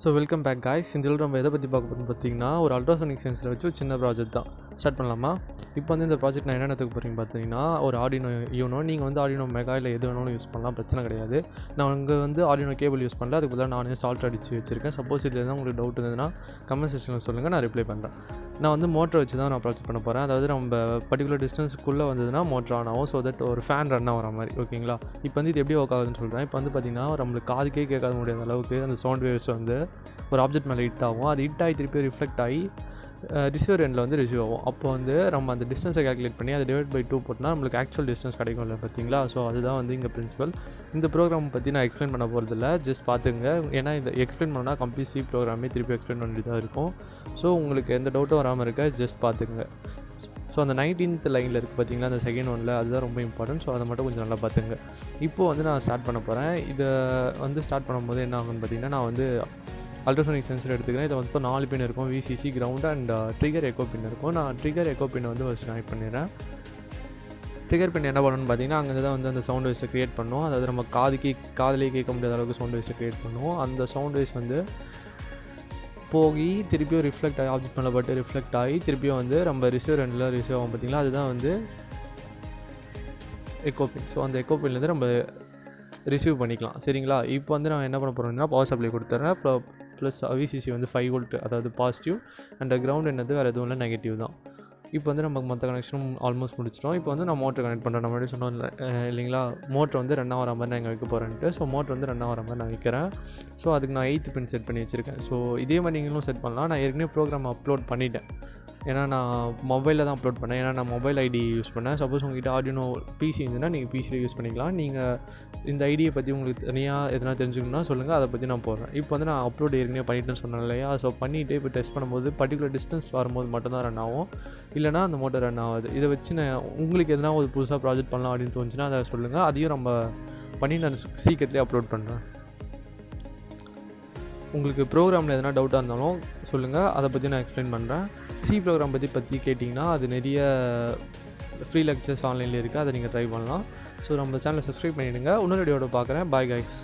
So welcome back guys. இந்த இதில் நம்ம எதை பற்றி பார்க்க போகிறோம்னு பார்த்தீங்கன்னா ஒரு அல்ட்ராசோனிக் சென்சரை வச்சு ஒரு சின்ன ப்ராஜெக்ட் தான். ஸ்டார்ட் பண்ணலாமா? இப்போ வந்து இந்த ப்ராஜெக்ட் நான் என்னென்னத்துக்கு போகிறீங்க பார்த்தீங்கன்னா ஒரு ஆர்டினோ யூனோ, நீங்கள் வந்து ஆர்டினோ மெகா இல்லை எது வேணாலும் யூஸ் பண்ணலாம், பிரச்சனை கிடையாது. நான் அங்கே வந்து ஆர்டினோ கேபிள் யூஸ் பண்ணல, அதுக்கு பதிலாக நானே சால்ட் அடித்து வச்சிருக்கேன். சப்போஸ் இதில் எதாவது உங்களுக்கு டவுட் இருந்ததுன்னா கமெண்ட் செக்ஷனில் சொல்லுங்கள், நான் ரிப்ளை பண்ணுறேன். நான் வந்து மோட்டரை வச்சு தான் நான் ப்ராஜெக்ட் பண்ண போகிறேன். அதாவது நம்ம பர்டிகுலர் டிஸ்டன்ஸுக்குள்ளே வந்ததுன்னா மோட்டர் ஆன் ஆகும். ஸோ தட் ஒரு ஃபேன் ரன் ஆகிற மாதிரி, ஓகேங்களா? இப்போ வந்து இது எப்படி ஒர்க் ஆகுதுன்னு சொல்கிறேன். இப்போ வந்து பார்த்திங்கன்னா நம்மளுக்கு காதுக்கே கேட்காத முடியாத அளவுக்கு அந்த சவுண்ட் வேவ்ஸ் வந்து ஒரு ஆப்ஜெக்ட் மேலே ஹிட் ஆகும். அது ஹிட் ஆகி திருப்பி ரிஃப்ளெக்ட் ஆகி ரிசீவர் எண்டில் வந்து ரிசீவ் ஆகும். அப்போ வந்து நம்ம அந்த டிஸ்டன்ஸை கேல்குலேட் பண்ணி அதை டிவைட் பை 2 போட்டால் நம்மளுக்கு ஆக்சுவல் டிஸ்டன்ஸ் கிடைக்கும் இல்லை, பார்த்தீங்களா? ஸோ அதுதான் வந்து இங்கே பிரின்சிபல். இந்த ப்ரோக்ராம் பற்றி நான் எக்ஸ்பிளைன் பண்ண போகிறதில்ல, ஜஸ்ட் பார்த்துங்க. ஏன்னா இந்த எக்ஸ்பிளைன் பண்ணால் கம்ப்ளீட் சி ப்ரோக்ராமே திருப்பி எக்ஸ்பிளைன் பண்ணிட்டு தான் இருக்கும். ஸோ உங்களுக்கு எந்த டவுட்டும் வராமல் இருக்க, ஜஸ்ட் பார்த்துங்க. ஸோ அந்த 19th லைனில் இருக்குது பார்த்தீங்களா, அந்த செகண்ட் ஒனில், அதுதான் ரொம்ப இம்பார்ட்டன்ட். ஸோ அதை மட்டும் கொஞ்சம் நல்லா பார்த்துங்க. இப்போது வந்து நான் ஸ்டார்ட் பண்ண போகிறேன். இதை வந்து ஸ்டார்ட் பண்ணும்போது என்ன ஆகுன்னு பார்த்தீங்கன்னா, நான் வந்து அல்ட்ராசோனிக் சென்சர் எடுத்துக்கிறேன். இதில் வந்து 4 பின் இருக்கும், விசிசி, கிரவுண்ட் அண்ட் ட்ரிகர் எக்கோ பின் இருக்கும். நான் ட்ரிகர் எக்கோ பின்னை வந்து ஃபஸ்ட் கனெக்ட் பண்ணிடுறேன். ட்ரிகர் பின் என்ன பண்ணணும்னு பார்த்தீங்கன்னா, அங்கே தான் வந்து அந்த சவுண்ட் வேஸை க்ரியேட் பண்ணும். அதாவது நம்ம காதுலேயே கேட்க முடியாத அளவுக்கு சவுண்ட் வேஸை க்ரியேட் பண்ணுவோம். அந்த சவுண்ட் வேஸ் வந்து போகி திருப்பியும் ரிஃப்ளெக்ட் ஆகி ஆப்ஜெக்ட் மேலே பட்டு ரிஃப்ளெக்ட் ஆகி திருப்பியும் வந்து நம்ம ரிசீவர் எண்டில் ரிசீவ் ஆகும், பார்த்தீங்களா? அதுதான் வந்து எக்கோ பின். ஸோ அந்த எக்கோ பின்லேருந்து நம்ம ரிசீவ் பண்ணிக்கலாம், சரிங்களா? இப்போ வந்து நான் என்ன பண்ண போகிறேன்னா பவர் சப்ளை கொடுத்துட்றேன். ப்ளஸ் விசிசி வந்து 5 வோல்ட், அதாவது பாசிட்டிவ், அண்ட் கிரவுண்ட் என்னது வேறு எதுவும் இல்லை, நெகட்டிவ் தான். இப்போ வந்து நமக்கு மற்ற கனெக்ஷனும் ஆல்மோஸ்ட் முடிச்சிட்டோம். இப்போ வந்து நான் மோட்டர் கனெக்ட் பண்ணுறேன். நம்ம முன்னாடி சொன்னோம் இல்லைங்களா, மோட்டர் வந்து ரன் ஆகிற மாதிரி நான் இங்கே வைக்க போகிறேன்ட்டு. ஸோ மோட்டர் வந்து ரன் ஆகிற மாதிரி நான் வைக்கிறேன். ஸோ அதுக்கு நான் 8th பின் செட் பண்ணி வச்சுருக்கேன். ஸோ இதே மாதிரி நீங்களும் செட் பண்ணலாம். நான் ஏற்கனவே ப்ரோக்ராம் அப்லோட் பண்ணிட்டேன், ஏன்னா நான் மொபைலில் தான் அப்லோட் பண்ணேன். ஏன்னா நான் மொபைல் ஐடி யூஸ் பண்ணேன். சப்போஸ் உங்கள்கிட்ட ஆர்டினோ பிசி இருந்ததுன்னா நீங்கள் பிசியில் யூஸ் பண்ணிக்கலாம். நீங்கள் இந்த ஐடியை பற்றி உங்களுக்கு தனியாக எதனா தெரிஞ்சுக்கணும்னா சொல்லுங்கள், அதை பற்றி நான் போடுறேன். இப்போ வந்து நான் அப்லோட் ஏற்கனவே பண்ணிட்டேன்னு சொன்னேன் இல்லையா? ஸோ பண்ணிவிட்டு இப்போ டெஸ்ட் பண்ணும்போது பர்டிகுலர் டிஸ்டன்ஸ் வரும்போது மட்டும்தான் ரன் ஆகும், இல்லைனா அந்த மோட்டர் ரன் ஆகாது. இதை வச்சு நான் உங்களுக்கு எதனா ஒரு புதுசாக ப்ராஜெக்ட் பண்ணலாம் அப்படின்னு தோணுச்சுன்னா அதை சொல்லுங்கள். அதையும் நம்ம பண்ணி நான் சீக்கிரத்துலேயே அப்லோட் பண்ணுறேன். உங்களுக்கு ப்ரோக்ராமில் எதனா டவுட்டாக இருந்தாலும் சொல்லுங்கள், அதை பற்றி நான் எக்ஸ்பிளைன் பண்ணுறேன். சி ப்ரோக்ராம் பற்றி கேட்டிங்கன்னா அது நிறைய ஃப்ரீ லெக்சர்ஸ் ஆன்லைனில் இருக்குது, அதை நீங்கள் ட்ரை பண்ணலாம். ஸோ நம்ம சேனலை சப்ஸ்கிரைப் பண்ணிவிடுங்க. இன்னொரு வீடியோட பார்க்குறேன். Bye guys.